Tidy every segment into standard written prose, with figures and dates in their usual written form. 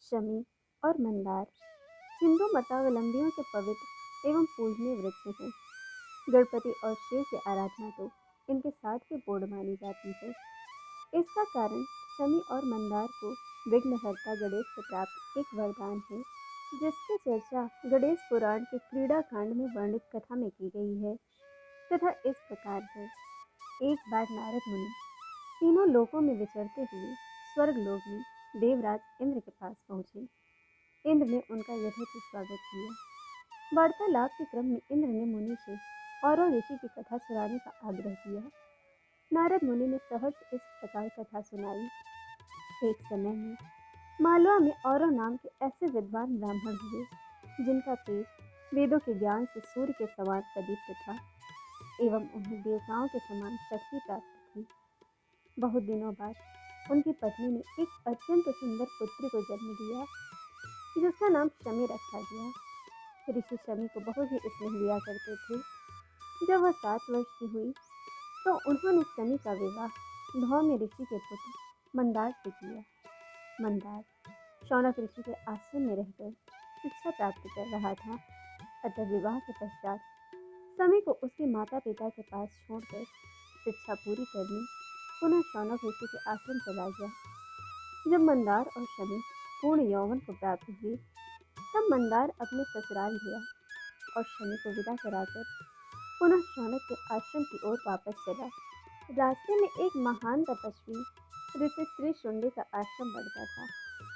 शमी और मंदार हिंदू मतावलंबियों के पवित्र एवं पूजनीय वृक्ष हैं। गणपति और शिव की आराधना तो इनके साथ ही पूर्ण मानी जाती है। इसका कारण शमी और मंदार को विघ्नहर्ता गणेश से प्राप्त एक वरदान है, जिसकी चर्चा गणेश पुराण के क्रीड़ा कांड में वर्णित कथा में की गई है। कथा इस प्रकार है। एक बार नारद मुनि तीनों लोकों में विचरते हुए स्वर्ग लोक में देवराज इंद्र के पास पहुंचे। इंद्र ने उनका यथोचित स्वागत किया। वार्तालाप के क्रम में इंद्र ने मुनि से और ऋषि की कथा सुनाने का आग्रह किया। नारद मुनि ने सहर्ष इस प्रकार कथा सुनाई। एक समय में मालवा में औरव नाम के ऐसे विद्वान ब्राह्मण हुए, जिनका तेज वेदों के ज्ञान से सूर्य के समान प्रदीप्त था एवं उन्हें देवताओं के समान शक्ति प्राप्त थी। बहुत दिनों बाद उनकी पत्नी ने एक अत्यंत सुंदर पुत्री को जन्म दिया, जिसका नाम शमी रखा गया। ऋषि शमी को बहुत ही स्नेह दिया करते थे। जब वह 7 वर्ष की हुई तो उन्होंने शमी का विवाह धौम्य ऋषि के पुत्र मंदार से किया। मंदार शौनक ऋषि के आश्रम में रहकर शिक्षा प्राप्त कर रहा था। अतः विवाह के पश्चात शमी को उसके माता पिता के पास छोड़कर शिक्षा पूरी करने पुनः शौनक ऋषि के आश्रम चला गया। जब मंदार और शमी पूर्ण यौवन को प्राप्त हुए, तब मंदार अपने ससुराल गया और शमी को विदा कराकर पुनः शौनक के आश्रम की ओर वापस चला। रास्ते में एक महान तपस्वी ऋषि श्री शुंडी का आश्रम पड़ता था,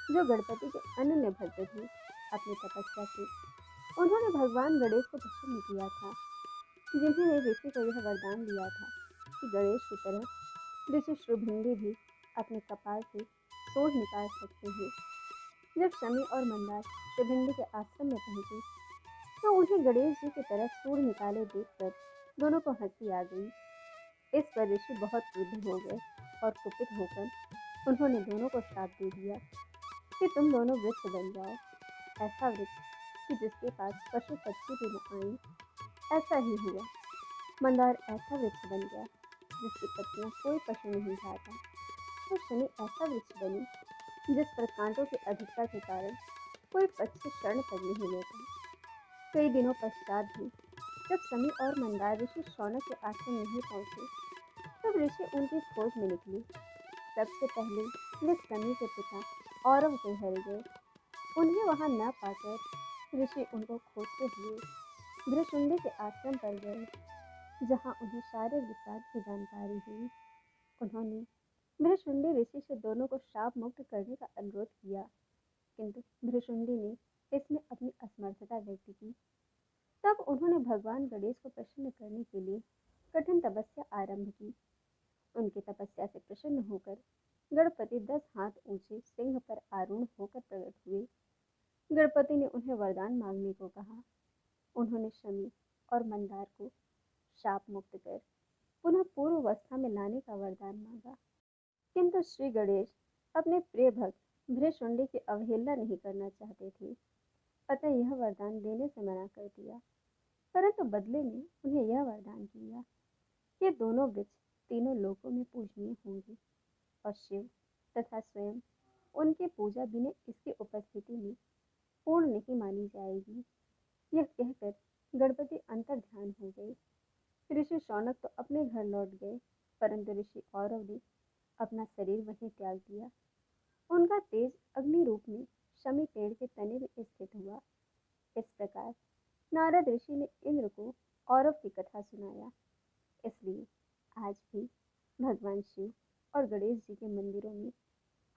जो गणपति के अनन्य भक्त थे। अपनी तपस्या से उन्होंने भगवान गणेश को प्रसन्न किया था, जिन्होंने ऋषि को यह वरदान दिया था कि गणेश की तरह ऋषि शुभिंडी भी अपने कपाल से सोंढ निकाल सकते हैं। जब शमी और मंदार शुभिंडी के आश्रम में पहुंचे, तो उन्हें गणेश जी की तरफ सूंड निकाले देखकर दोनों को हंसी आ गई। इस पर ऋषि बहुत क्रुद्ध हो गए और कुपित होकर उन्होंने दोनों को श्राप दे दिया कि तुम दोनों वृक्ष बन जाओ, ऐसा वृक्ष कि जिसके पास पशु पक्षी भी न आए। ऐसा ही हुआ। मंदार ऐसा वृक्ष बन गया जिसकी पत्तियां कोई पशु नहीं खाता, और शमी ऐसा वृक्ष बनी जिस पर कांटों की अधिकता के कारण कोई पक्षी शरण तक नहीं लेता। कई दिनों पश्चात भी जब शमी और मंदार ऋषि शौनक के आश्रम नहीं पहुंचे, तब ऋषि उनकी खोज में निकले। सबसे पहले वे शमी के पिता औरव के घर गए। उन्हें वहां न पाकर ऋषि उनको खोजते हुए भृशुंडी के आश्रम पर गए, जहां उन्हें सारे वृत्तांत की जानकारी हुई। उन्होंने भृशुंडी ऋषि से दोनों को शाप मुक्त करने का अनुरोध किया, किंतु भृशुंडी ने इसमें अपनी असमर्थता व्यक्त की। तब उन्होंने भगवान गणेश को प्रसन्न करने के लिए कठिन तपस्या आरंभ की। उनकी तपस्या से प्रसन्न होकर गणपति 10 हाथ ऊंचे सिंह पर आरूढ़ होकर प्रकट हुए। गणपति ने उन्हें वरदान मांगने को कहा। उन्होंने शमी और मंदार को शाप मुक्त कर पुनः पूर्व अवस्था में लाने का वरदान मांगा, किंतु श्री गणेश अपने प्रिय भक्त भृशुंडी की अवहेलना नहीं करना चाहते थे, अतः यह वरदान देने से मना कर दिया। परंतु बदले में उन्हें यह वरदान दिया कि दोनों वृक्ष तीनों लोकों में पूजनीय होंगे और शिव तथा स्वयं उनकी पूजा बिना इसकी उपस्थिति में पूर्ण नहीं मानी जाएगी। यह कहकर गणपति अंतर ध्यान हो गए। ऋषि शौनक तो अपने घर लौट गए, परंतु ऋषि औरव ने अपना शरीर वहीं त्याग दिया। उनका तेज अग्नि रूप में शमी पेड़ के तने में स्थित हुआ। इस प्रकार नारद ऋषि ने इंद्र को औरव की कथा सुनाया। इसलिए आज भी भगवान शिव और गणेश जी के मंदिरों में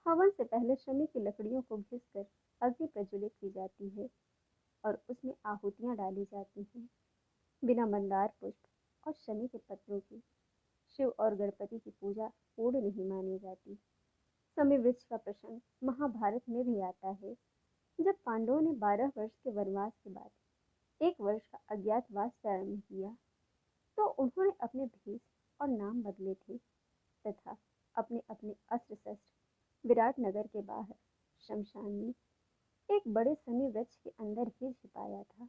हवन से पहले शमी की लकड़ियों को घिसकर अग्नि प्रज्वलित की जाती है और उसमें आहुतियां डाली जाती हैं। बिना मंदार पुष्प और शमी के पत्रों की शिव और गणपति की पूजा पूर्ण नहीं मानी जाती। शमी वृक्ष का प्रसंग महाभारत में भी आता है। जब पांडवों ने 12 वर्ष के वनवास के बाद 1 वर्ष का अज्ञातवास प्रारंभ किया, तो उन्होंने अपने भेष और नाम बदले थे तथा अपने अपने अस्त्र शस्त्र विराट नगर के बाहर शमशान में एक बड़े शमी वृक्ष के अंदर ही छिपाया था।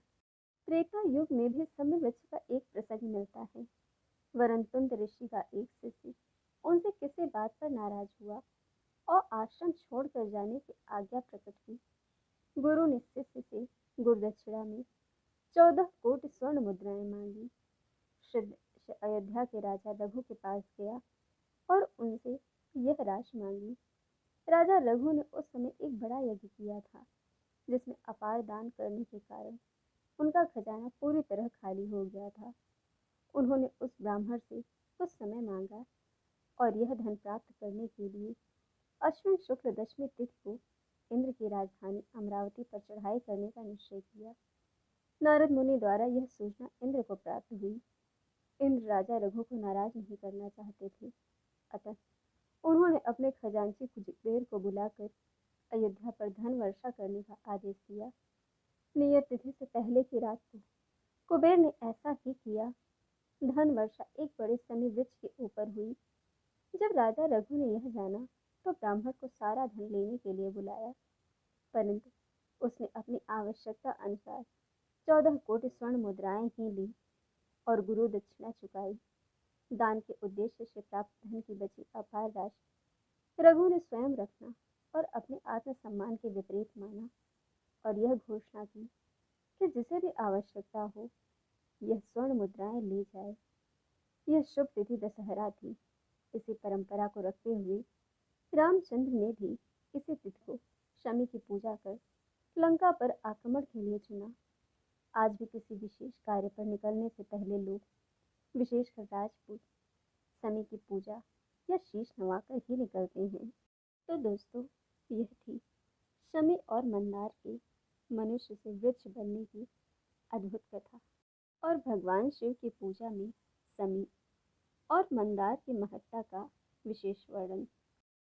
त्रेता युग में भी शमी वृक्ष का एक प्रसंग मिलता है। वरनतुंद ऋषि का एक शिष्य उनसे किसी बात पर नाराज हुआ और आश्रम छोड़कर जाने की आज्ञा प्रकट की। गुरु ने शिष्य से गुरुदक्षिणा में 14 कोटि स्वर्ण मुद्राएं मांगी। अयोध्या के राजा रघु के पास गया और उनसे यह राशि मांगी। राजा रघु ने उस समय एक बड़ा यज्ञ किया था, जिसमें अपार दान करने के कारण उनका खजाना पूरी तरह खाली हो गया था। उन्होंने उस ब्राह्मण से कुछ समय मांगा और यह धन प्राप्त करने के लिए अश्विन शुक्ल दशमी तिथि को इंद्र की राजधानी अमरावती पर चढ़ाई करने का निश्चय किया। नारद मुनि द्वारा यह सूचना इंद्र को प्राप्त हुई। इंद्र राजा रघु को नाराज नहीं करना चाहते थे, अतः उन्होंने अपने खजांची कुबेर को बुलाकर अयोध्या पर धन वर्षा करने का आदेश दिया। नियत तिथि से पहले की रात को कुबेर ने ऐसा ही किया। धन वर्षा एक बड़े समी वृक्ष के ऊपर हुई। जब राजा रघु ने यह जाना तो ब्राह्मण को सारा धन लेने के लिए बुलाया, परंतु उसने अपनी आवश्यकता अनुसार 14 कोटि स्वर्ण मुद्राएं ही ली और गुरु दक्षिणा चुकाई। दान के उद्देश्य से प्राप्त धन की बची अपार राशि रघु ने स्वयं रखना और अपने आत्मसम्मान के विपरीत माना और यह घोषणा की कि जिसे भी आवश्यकता हो यह स्वर्ण मुद्राएं ले जाए। यह शुभ तिथि दशहरा थी। इसी परंपरा को रखते हुए रामचंद्र ने भी इसी तिथि को शमी की पूजा कर लंका पर आक्रमण के लिए चुना। आज भी किसी विशेष कार्य पर निकलने से पहले लोग, विशेषकर राजपूत, शमी की पूजा या शीश नवाकर ही निकलते हैं। तो दोस्तों, यह थी शमी और मंदार के मनुष्य से वृक्ष बनने की अद्भुत कथा और भगवान शिव की पूजा में शमी और मंदार की महत्ता का विशेष वर्णन।